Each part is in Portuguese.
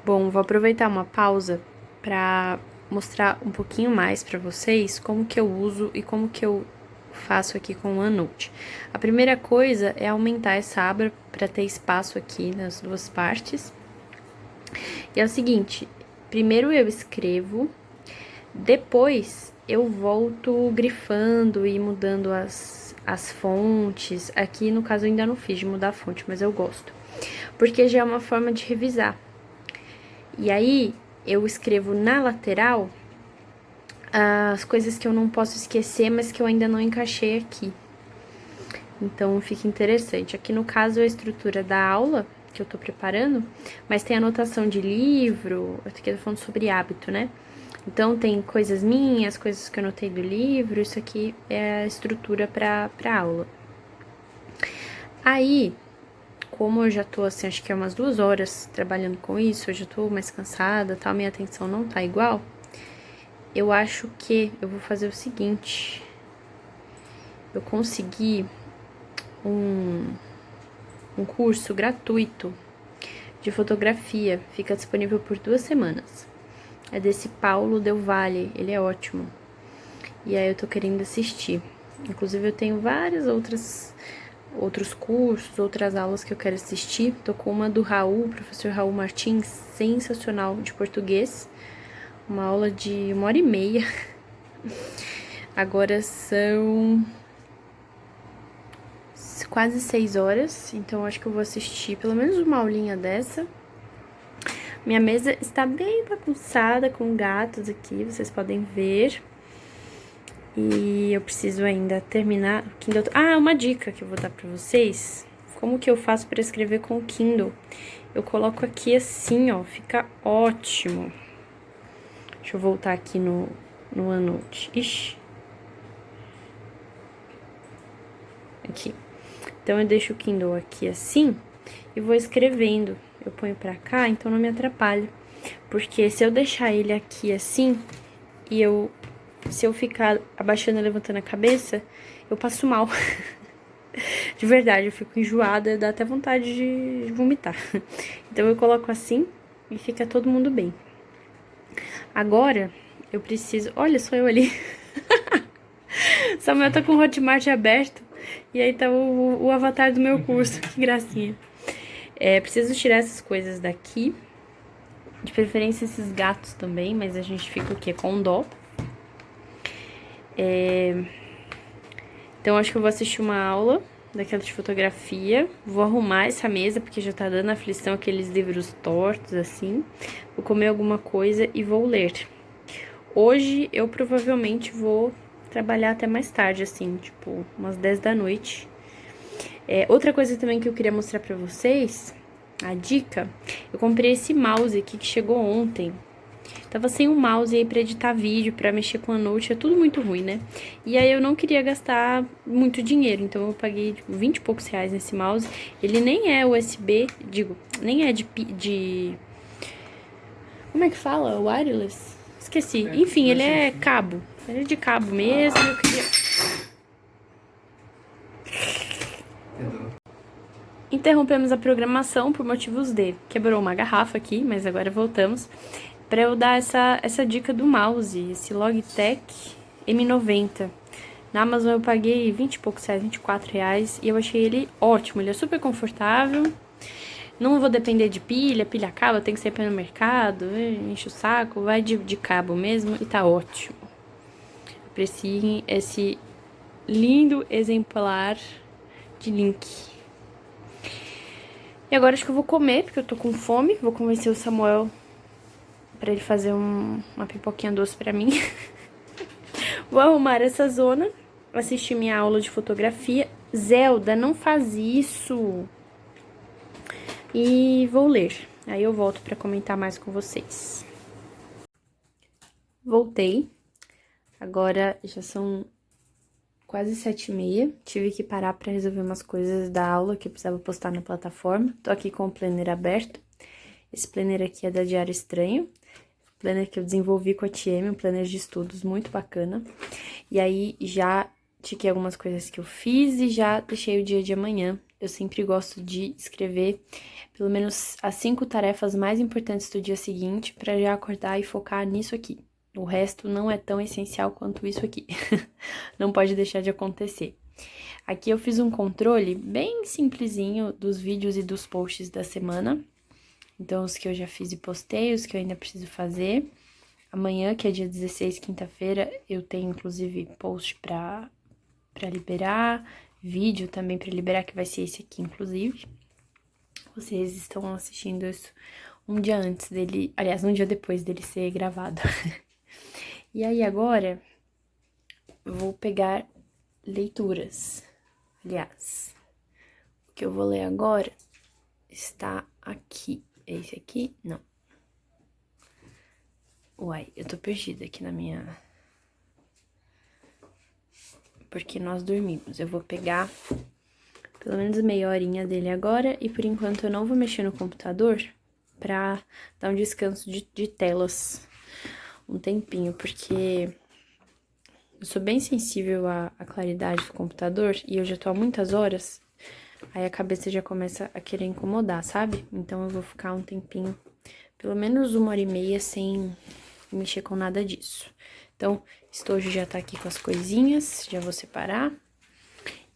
Bom, vou aproveitar uma pausa para mostrar um pouquinho mais para vocês como que eu uso e como que eu faço aqui com o OneNote. A primeira coisa é aumentar essa aba para ter espaço aqui nas duas partes. E é o seguinte, primeiro eu escrevo, depois eu volto grifando e mudando as fontes. Aqui, no caso, eu ainda não fiz de mudar a fonte, mas eu gosto. Porque já é uma forma de revisar. E aí, eu escrevo na lateral as coisas que eu não posso esquecer, mas que eu ainda não encaixei aqui. Então, fica interessante. Aqui, no caso, é a estrutura da aula que eu tô preparando, mas tem anotação de livro, aqui eu tô falando sobre hábito, né? Então, tem coisas minhas, coisas que eu anotei do livro, isso aqui é a estrutura pra aula. Aí, como eu já tô, assim, acho que é umas 2 horas trabalhando com isso, eu já tô mais cansada, tal, minha atenção não tá igual, eu acho que eu vou fazer o seguinte, eu consegui um curso gratuito de fotografia, fica disponível por 2 semanas. É desse Paulo Del Valle, ele é ótimo. E aí eu tô querendo assistir. Inclusive eu tenho várias outros cursos, outras aulas que eu quero assistir. Tô com uma do Raul, professor Raul Martins, sensacional, de português. Uma aula de 1h30. Agora são quase 6 horas, então acho que eu vou assistir pelo menos uma aulinha dessa. Minha mesa está bem bagunçada com gatos aqui, vocês podem ver. E eu preciso ainda terminar o Kindle. Ah, uma dica que eu vou dar pra vocês. Como que eu faço pra escrever com o Kindle? Eu coloco aqui assim, ó, fica ótimo. Deixa eu voltar aqui no OneNote. Ixi. Aqui. Então, eu deixo o Kindle aqui assim e vou escrevendo. Eu ponho pra cá, então não me atrapalha. Porque se eu deixar ele aqui assim e se eu ficar abaixando e levantando a cabeça, eu passo mal. De verdade, eu fico enjoada, dá até vontade de vomitar. Então eu coloco assim e fica todo mundo bem. Agora, eu preciso... Olha, sou eu ali. Samuel tá com o Hotmart aberto e aí tá o avatar do meu curso. Que gracinha. Preciso tirar essas coisas daqui. De preferência esses gatos também, mas a gente fica o quê? Com dó. Então, acho que eu vou assistir uma aula daquela de fotografia. Vou arrumar essa mesa, porque já tá dando aflição aqueles livros tortos, assim. Vou comer alguma coisa e vou ler. Hoje, eu provavelmente vou trabalhar até mais tarde, assim, tipo, umas 10 da noite. Outra coisa também que eu queria mostrar pra vocês, a dica, eu comprei esse mouse aqui que chegou ontem. Tava sem um mouse aí pra editar vídeo, pra mexer com a Note, é tudo muito ruim, né? E aí eu não queria gastar muito dinheiro, então eu paguei tipo, 20 e poucos reais nesse mouse. Ele nem é USB, nem é de... Como é que fala? Wireless? Esqueci. Enfim, ele é cabo. Ele é de cabo mesmo, eu queria... Interrompemos a programação por motivos de... Quebrou uma garrafa aqui, mas agora voltamos. Pra eu dar essa dica do mouse, esse Logitech M90. Na Amazon eu paguei 20 e poucos reais, 24 reais, e eu achei ele ótimo, ele é super confortável. Não vou depender de pilha, pilha acaba, tem que sair para no mercado, enche o saco, vai de cabo mesmo e tá ótimo. Apreciem esse lindo exemplar de link. E agora acho que eu vou comer, porque eu tô com fome, vou convencer o Samuel pra ele fazer uma pipoquinha doce pra mim. Vou arrumar essa zona, assistir minha aula de fotografia. Zelda, não faz isso! E vou ler. Aí eu volto pra comentar mais com vocês. Voltei. Agora já são quase 7h30. Tive que parar pra resolver umas coisas da aula que eu precisava postar na plataforma. Tô aqui com o planner aberto. Esse planner aqui é da Diário Estranho. Planner que eu desenvolvi com a TM, um planner de estudos muito bacana. E aí, já tiquei algumas coisas que eu fiz e já deixei o dia de amanhã eu sempre gosto de escrever pelo menos as 5 tarefas mais importantes do dia seguinte para já acordar e focar nisso aqui. O resto não é tão essencial quanto isso aqui. Não pode deixar de acontecer. Aqui eu fiz um controle bem simplesinho dos vídeos e dos posts da semana. Então, os que eu já fiz e postei, os que eu ainda preciso fazer. Amanhã, que é dia 16, quinta-feira, eu tenho inclusive post pra liberar, vídeo também pra liberar, que vai ser esse aqui, inclusive. Vocês estão assistindo isso um dia antes dele, aliás, um dia depois dele ser gravado. E aí, agora, eu vou pegar leituras. Aliás, o que eu vou ler agora está aqui. É esse aqui? Não. Uai, eu tô perdida aqui na minha... Porque nós dormimos. Eu vou pegar pelo menos meia horinha dele agora. E por enquanto eu não vou mexer no computador pra dar um descanso de telas um tempinho. Porque eu sou bem sensível à claridade do computador e eu já tô há muitas horas. Aí a cabeça já começa a querer incomodar, sabe? Então eu vou ficar um tempinho, pelo menos 1h30 sem mexer com nada disso. Então, estojo já tá aqui com as coisinhas, já vou separar.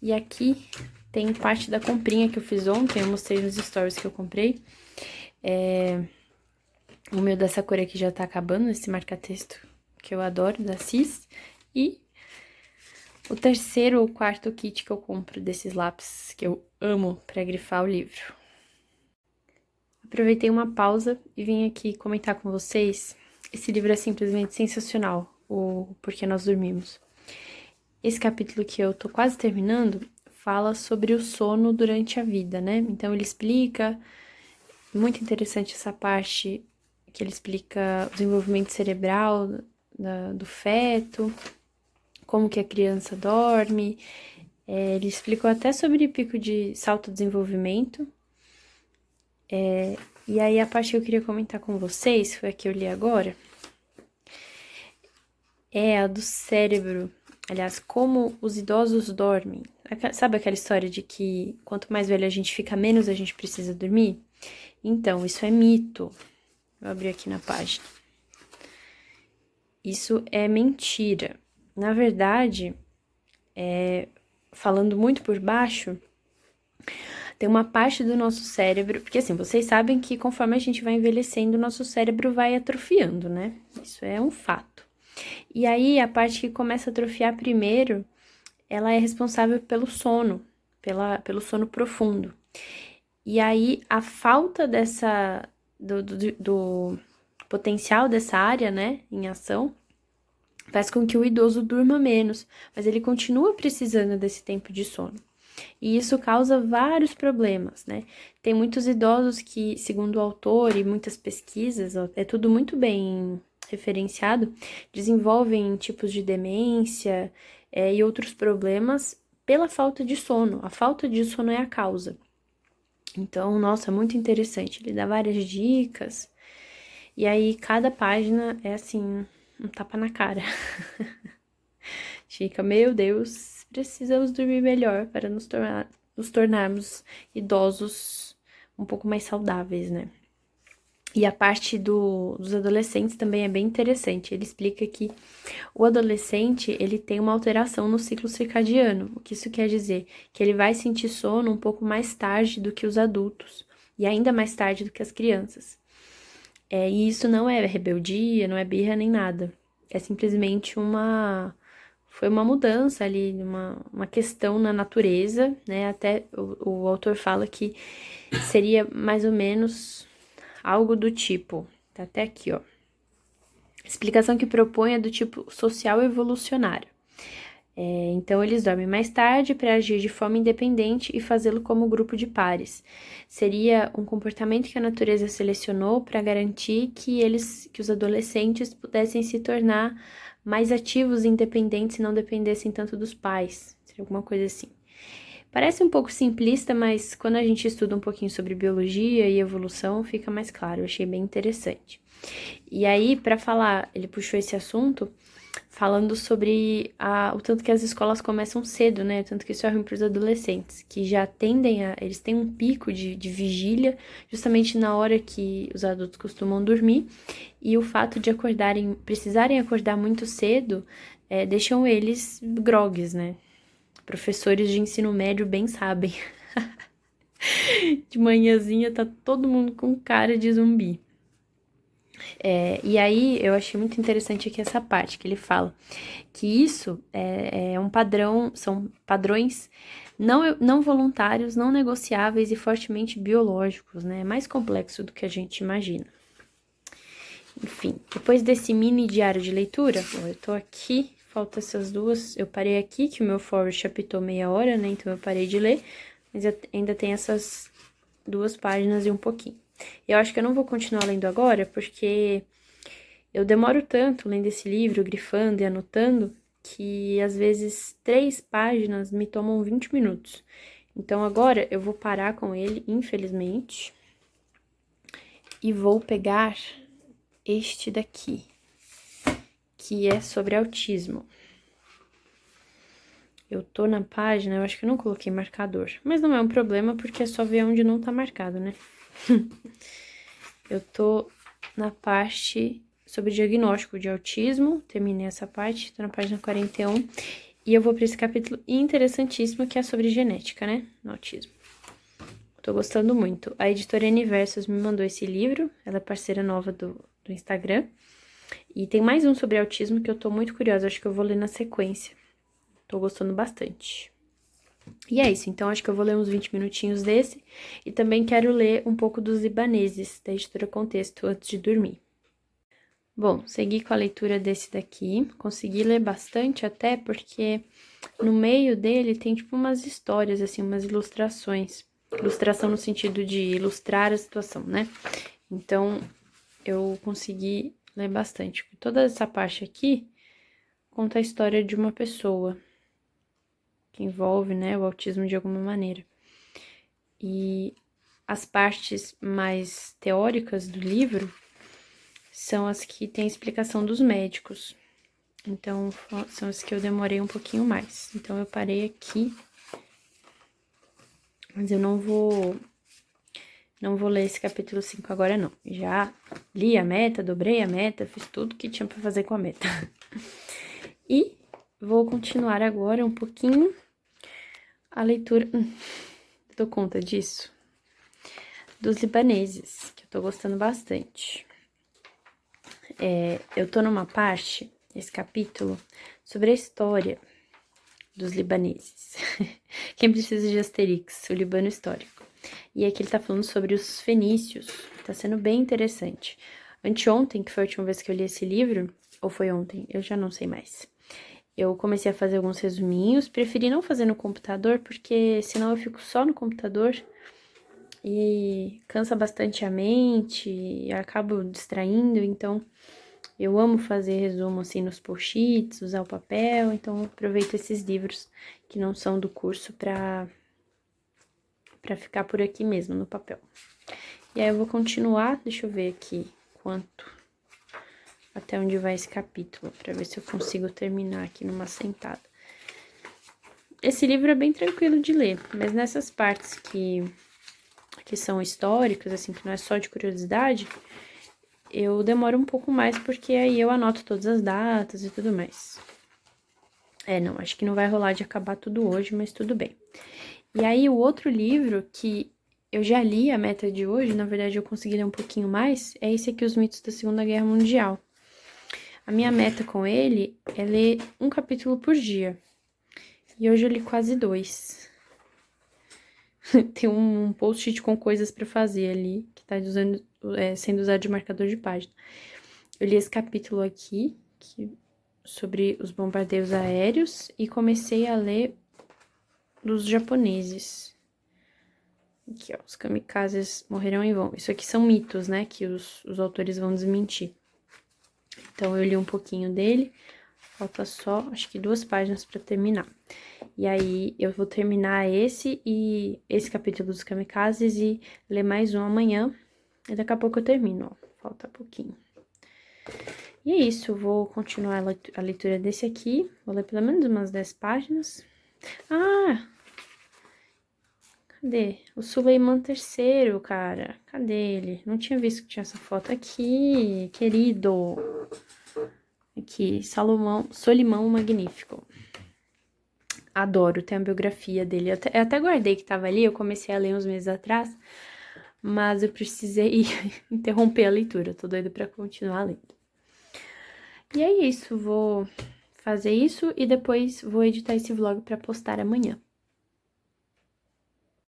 E aqui tem parte da comprinha que eu fiz ontem, eu mostrei nos stories que eu comprei. O meu dessa cor aqui já tá acabando, esse marca-texto que eu adoro, da Cis. E o terceiro ou quarto kit que eu compro desses lápis que eu amo pra grifar o livro. Aproveitei uma pausa e vim aqui comentar com vocês. Esse livro é simplesmente sensacional, o Porque Nós Dormimos. Esse capítulo que eu tô quase terminando fala sobre o sono durante a vida, né? Então ele explica, muito interessante essa parte que ele explica o desenvolvimento cerebral do feto, como que a criança dorme. Ele explicou até sobre pico de salto desenvolvimento. E aí, a parte que eu queria comentar com vocês, foi a que eu li agora, é a do cérebro. Aliás, como os idosos dormem. Sabe aquela história de que quanto mais velho a gente fica, menos a gente precisa dormir? Então, isso é mito. Vou abrir aqui na página. Isso é mentira. Na verdade, falando muito por baixo, tem uma parte do nosso cérebro... Porque, assim, vocês sabem que conforme a gente vai envelhecendo, o nosso cérebro vai atrofiando, né? Isso é um fato. E aí, a parte que começa a atrofiar primeiro, ela é responsável pelo sono, pelo sono profundo. E aí, a falta do potencial dessa área, né, em ação, faz com que o idoso durma menos, mas ele continua precisando desse tempo de sono. E isso causa vários problemas, né? Tem muitos idosos que, segundo o autor e muitas pesquisas, é tudo muito bem referenciado, desenvolvem tipos de demência e outros problemas pela falta de sono. A falta de sono é a causa. Então, nossa, muito interessante. Ele dá várias dicas. E aí, cada página é assim, um tapa na cara. Fica, meu Deus, precisamos dormir melhor para nos tornarmos idosos um pouco mais saudáveis, né? E a parte dos adolescentes também é bem interessante. Ele explica que o adolescente, ele tem uma alteração no ciclo circadiano. O que isso quer dizer? Que ele vai sentir sono um pouco mais tarde do que os adultos. E ainda mais tarde do que as crianças. E isso não é rebeldia, não é birra nem nada. É simplesmente foi uma mudança ali, uma questão na natureza, né? Até o autor fala que seria mais ou menos algo do tipo, tá até aqui, ó. A explicação que propõe é do tipo social evolucionário. Então, eles dormem mais tarde para agir de forma independente e fazê-lo como grupo de pares. Seria um comportamento que a natureza selecionou para garantir que os adolescentes pudessem se tornar mais ativos e independentes e não dependessem tanto dos pais. Seria alguma coisa assim. Parece um pouco simplista, mas quando a gente estuda um pouquinho sobre biologia e evolução, fica mais claro. Eu achei bem interessante. E aí, para falar, ele puxou esse assunto falando sobre o tanto que as escolas começam cedo, né? Tanto que isso é ruim para os adolescentes, que já eles têm um pico de vigília, justamente na hora que os adultos costumam dormir, e o fato de precisarem acordar muito cedo, deixam eles grogues, né? Professores de ensino médio bem sabem. De manhãzinha tá todo mundo com cara de zumbi. E aí eu achei muito interessante aqui essa parte que ele fala que isso é um padrão, são padrões não voluntários, não negociáveis e fortemente biológicos, né? É mais complexo do que a gente imagina. Enfim, depois desse mini diário de leitura, bom, eu tô aqui, falta essas duas, eu parei aqui, que o meu Forest apitou meia hora, né? Então eu parei de ler, mas ainda tem essas 2 páginas e um pouquinho. Eu acho que eu não vou continuar lendo agora, porque eu demoro tanto lendo esse livro, grifando e anotando, que às vezes 3 páginas me tomam 20 minutos. Então agora eu vou parar com ele, infelizmente, e vou pegar este daqui, que é sobre autismo. Eu tô na página, eu acho que eu não coloquei marcador, mas não é um problema porque é só ver onde não tá marcado, né? Eu tô na parte sobre diagnóstico de autismo, terminei essa parte, tô na página 41, e eu vou para esse capítulo interessantíssimo que é sobre genética, né, no autismo. Tô gostando muito. A editora Universos me mandou esse livro, ela é parceira nova do Instagram, e tem mais um sobre autismo que eu tô muito curiosa, acho que eu vou ler na sequência. Tô gostando bastante. E é isso, então acho que eu vou ler uns 20 minutinhos desse, e também quero ler um pouco dos libaneses, da editora Contexto, antes de dormir. Bom, segui com a leitura desse daqui, consegui ler bastante até porque no meio dele tem tipo umas histórias, assim, umas ilustrações. Ilustração no sentido de ilustrar a situação, né? Então, eu consegui ler bastante. Toda essa parte aqui conta a história de uma pessoa que envolve, né, o autismo de alguma maneira. E as partes mais teóricas do livro são as que têm explicação dos médicos. Então, são as que eu demorei um pouquinho mais. Então, eu parei aqui. Mas eu não vou ler esse capítulo 5 agora, não. Já li a meta, dobrei a meta, fiz tudo que tinha pra fazer com a meta. E vou continuar agora um pouquinho a leitura. Dou conta disso. Dos libaneses, que eu tô gostando bastante. Eu tô numa parte, esse capítulo, sobre a história dos libaneses. Quem precisa de Asterix, o Líbano histórico. E aqui ele tá falando sobre os fenícios, tá sendo bem interessante. Anteontem, que foi a última vez que eu li esse livro, ou foi ontem, eu já não sei mais. Eu comecei a fazer alguns resuminhos, preferi não fazer no computador, porque senão eu fico só no computador e cansa bastante a mente, e acabo distraindo, então eu amo fazer resumo assim nos post-its, usar o papel, então eu aproveito esses livros que não são do curso pra ficar por aqui mesmo no papel. E aí eu vou continuar, deixa eu ver aqui até onde vai esse capítulo, pra ver se eu consigo terminar aqui numa sentada. Esse livro é bem tranquilo de ler, mas nessas partes que são históricas, assim, que não é só de curiosidade, eu demoro um pouco mais, porque aí eu anoto todas as datas e tudo mais. Não, acho que não vai rolar de acabar tudo hoje, mas tudo bem. E aí, o outro livro que eu já li, a meta de hoje, na verdade eu consegui ler um pouquinho mais, é esse aqui, Os Mitos da Segunda Guerra Mundial. A minha meta com ele é ler um capítulo por dia. E hoje eu li quase 2. Tem um post-it com coisas pra fazer ali, que tá sendo usado de marcador de página. Eu li esse capítulo aqui, sobre os bombardeios aéreos, e comecei a ler dos japoneses. Aqui, ó, os kamikazes morrerão em vão. Isso aqui são mitos, né, que os autores vão desmentir. Então, eu li um pouquinho dele, falta só, acho que 2 páginas pra terminar. E aí, eu vou terminar esse capítulo dos kamikazes e ler mais um amanhã. E daqui a pouco eu termino, ó, falta pouquinho. E é isso, vou continuar a leitura desse aqui. Vou ler pelo menos umas 10 páginas. Ah! Cadê? O Suleiman III, cara. Cadê ele? Não tinha visto que tinha essa foto aqui, querido. Aqui, Solimão Magnífico. Adoro, tem a biografia dele. Eu até guardei que tava ali, eu comecei a ler uns meses atrás, mas eu precisei interromper a leitura. Tô doida pra continuar lendo. E é isso, vou fazer isso e depois vou editar esse vlog pra postar amanhã.